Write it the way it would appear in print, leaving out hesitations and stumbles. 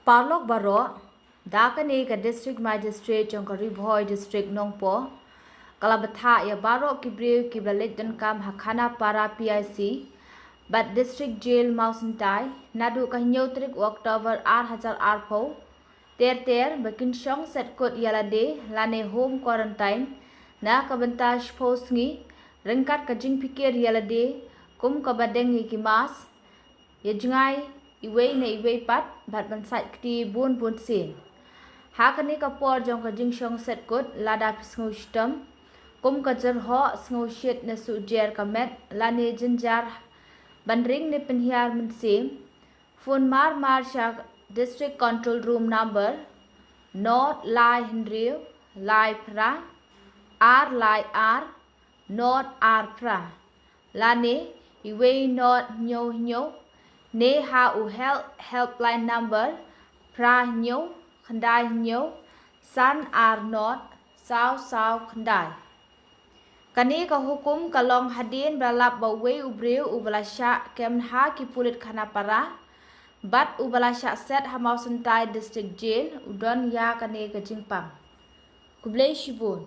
Parlok Baro, Dakane ka District Magistrate Jongkari Boy District Nongpo, Kalabatha ya Baro Kibriu Kiblalik dan Kam Hakana Para PIC, Bat District Jail Mausentai, Nadu Kahinyotrik Oktober Hazar Arpo, Ter Bakin Shong Set Kot Yalade, Lane Home Quarantine, Na Kabantaj Posngi, Rengkat Kajing Pikir Yalade, Kum Kabadeng Yikimas, Yajungai, Iway na iway pat, bat bansat kti bun sin. Hakani kapor jong ka jing shong set kot, lada pisngo shtam, kum ka jar ho sngo shit na sujer kamet, lane jinjar, bandring ni penhiar mensim, phone mar sha district control room number, not lie hindriu, lie pra, r lie r, not r pra, lane iway not nyo, Ne ha u helpline number pra nyo khandai nyo san ar not sao khandai kani ka hukum kalong hadin balap bawe ubreu ubalasha kemha ki pulit khanapara bat ubalasha set hamausentai district jail udon ya kani ka jingpang kublai shibun